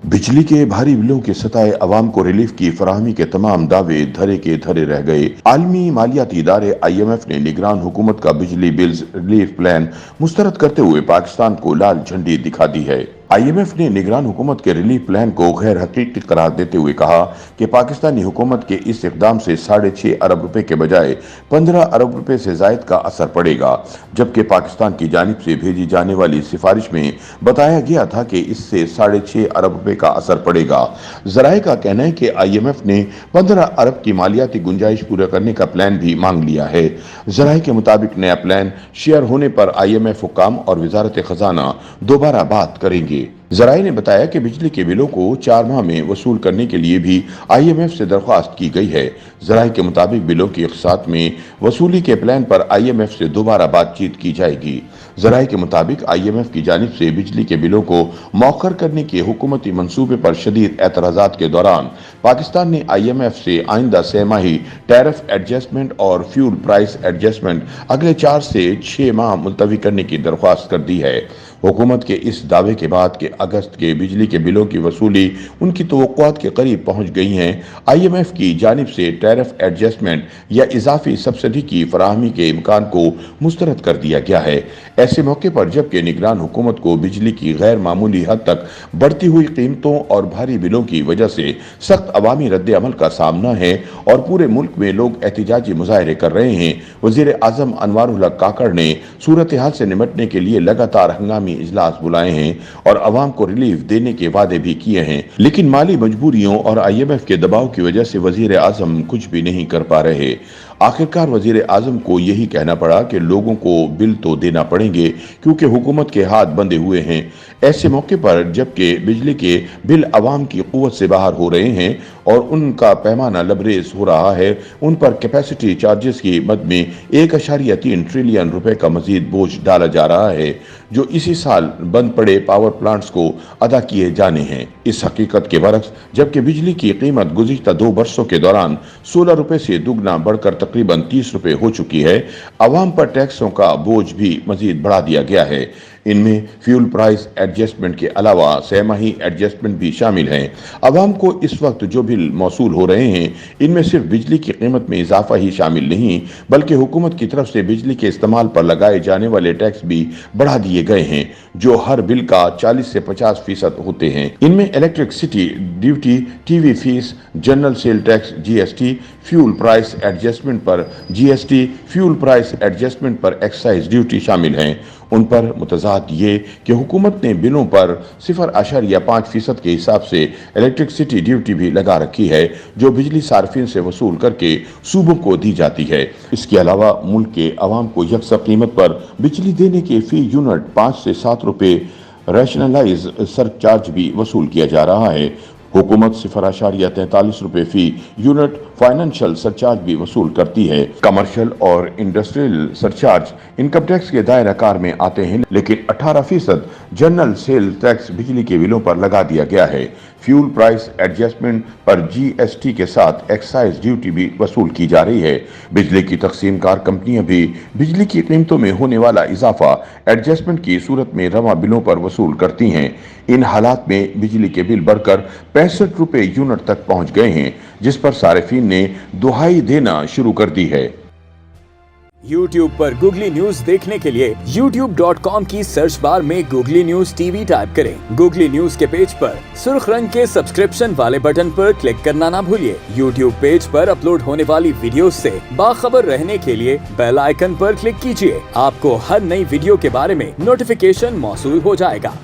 बिजली के भारी बिलों के सताए अवाम को रिलीफ की फराहमी के तमाम दावे धरे के धरे रह गए। आलमी मालियाती इदारे IMF ने निगरान हुकूमत का बिजली बिल्स रिलीफ प्लान मुस्तरद करते हुए पाकिस्तान को लाल झंडी दिखा दी है। IMF ने निगरान हुकूमत के रिलीफ प्लान को गैर हकीकी करार देते हुए कहा कि पाकिस्तानी हुकूमत के इस इक़दाम से 6.5 अरब रुपए के बजाय 15 अरब रुपए से जायद का असर पड़ेगा, जबकि पाकिस्तान की जानिब से भेजी जाने वाली सिफारिश में बताया गया था कि इससे 6.5 अरब रुपए का असर पड़ेगा। ज़राए का कहना है कि IMF ने 15 अरब की मालियाती गुंजाइश पूरा करने का प्लान भी मांग लिया है। ज़राए के मुताबिक नया प्लान शेयर होने पर IMF हुक्काम और वजारत खजाना दोबारा बात करेंगे। ज़राए ने बताया कि बिजली के बिलों को 4 माह में वसूल करने के लिए भी IMF से दरख्वास्त की गई है। ज़राए के मुताबिक बिलों की इक़सात में वसूली के प्लान पर IMF से दोबारा बातचीत की जाएगी। ज़राए के मुताबिक IMF की जानिब से बिजली के बिलों को मौखर करने के हुकूमती मंसूबे पर शदीद एतराज़ात के दौरान पाकिस्तान ने IMF से आइंदा छमाही टैरिफ एडजस्टमेंट और फ्यूल प्राइस एडजस्टमेंट अगले 4 से 6 माह मुलतवी करने की दरख्वास्त कर दी है। हुकूमत के इस दावे के बाद कि अगस्त के बिजली के बिलों की वसूली उनकी तवक्कुआत के करीब पहुंच गई हैं, IMF की जानिब से टैरिफ एडजस्टमेंट या इजाफी सब्सिडी की फराहमी के इम्कान को मुस्तरद कर दिया गया है। ऐसे मौके पर जबकि निगरान हुकूमत को बिजली की गैर मामूली हद तक बढ़ती हुई कीमतों और भारी बिलों की वजह से सख्त अवामी रद्द अमल का सामना है और पूरे मुल्क में लोग एहतिजाजी मुजाहरे कर रहे हैं, वज़ीर आज़म अनवारुल हक काकड़ ने सूरत हाल से निमटने के लिए लगातार हंगामी इजलास बुलाए हैं और अवाम को रिलीफ देने के वादे भी किए हैं, लेकिन माली मजबूरियों और IMF के दबाव की वजह से वज़ीर आज़म कुछ भी नहीं कर पा रहे। आखिरकार वज़ीर आज़म को यही कहना पड़ा कि लोगों को बिल तो देना पड़ेंगे क्योंकि हुकूमत के हाथ बंधे हुए हैं। ऐसे मौके पर जबकि बिजली के बिल अवाम की कुव्वत से बाहर हो रहे हैं और उनका पैमाना लबरेज हो रहा है, उन पर कैपेसिटी चार्जेस की मद में 1.3 ट्रिलियन रुपए का मजीद बोझ डाला जा रहा है, जो इसी साल बंद पड़े पावर प्लांट्स को अदा किए जाने हैं। इस हकीकत के बरक्स जबकि बिजली की कीमत गुज़िश्ता 2 बरसों के दौरान 16 रुपए से दुगना बढ़कर तकरीबन 30 रुपए हो चुकी है, अवाम पर टैक्सों का बोझ भी मजीद बढ़ा दिया गया है। इनमें फ्यूल प्राइस एडजस्टमेंट के अलावा छमाही एडजस्टमेंट भी शामिल हैं। अवाम को इस वक्त जो बिल मौसूल हो रहे हैं, इनमें सिर्फ बिजली की कीमत में इजाफा ही शामिल नहीं, बल्कि हुकूमत की तरफ से बिजली के इस्तेमाल पर लगाए जाने वाले टैक्स भी बढ़ा दिए गए हैं, जो हर बिल का 40 से 50% होते हैं। इनमें electricity duty, TV fees, general sale tax GST, fuel price adjustment पर GST, फ्यूल प्राइस एडजस्टमेंट पर एक्साइज ड्यूटी शामिल हैं। उन पर मुतज़ाद ये कि हुकूमत ने बिलों पर 0.5% के हिसाब से इलेक्ट्रिसिटी ड्यूटी भी लगा रखी है, जो बिजली सार्फिन से वसूल करके सूबों को दी जाती है। इसके अलावा मुल्क के अवाम को यकसा कीमत पर बिजली देने के फी यूनिट 5 से 7 रुपए रैशनलाइज सरचार्ज भी वसूल किया जा रहा है। हुकूमत 0.43 रुपए फी यूनिट फाइनेंशियल सरचार्ज भी वसूल करती है। कमर्शियल और इंडस्ट्रियल सरचार्ज इनकम टैक्स के दायरा कार में आते हैं, लेकिन 18% जनरल सेल टैक्स बिजली के बिलों पर लगा दिया गया है। फ्यूल प्राइस एडजस्टमेंट पर GST के साथ एक्साइज ड्यूटी भी वसूल की जा रही है। बिजली की तकसीमकार कंपनियां भी बिजली की कीमतों में होने वाला इजाफा एडजस्टमेंट की सूरत में रवा बिलों पर वसूल करती हैं। इन हालात में बिजली के बिल बढ़कर 65 रुपए यूनिट तक पहुंच गए हैं, जिस पर सारिफीन ने दुहाई देना शुरू कर दी है। YouTube पर गूगली न्यूज देखने के लिए youtube.com की सर्च बार में गूगली न्यूज TV टाइप करें। गूगली न्यूज के पेज पर सुर्ख रंग के सब्सक्रिप्शन वाले बटन पर क्लिक करना ना भूलिए। YouTube पेज पर अपलोड होने वाली वीडियोस से बाखबर रहने के लिए बेल आइकन पर क्लिक कीजिए। आपको हर नई वीडियो के बारे में नोटिफिकेशन मौसूल हो जाएगा।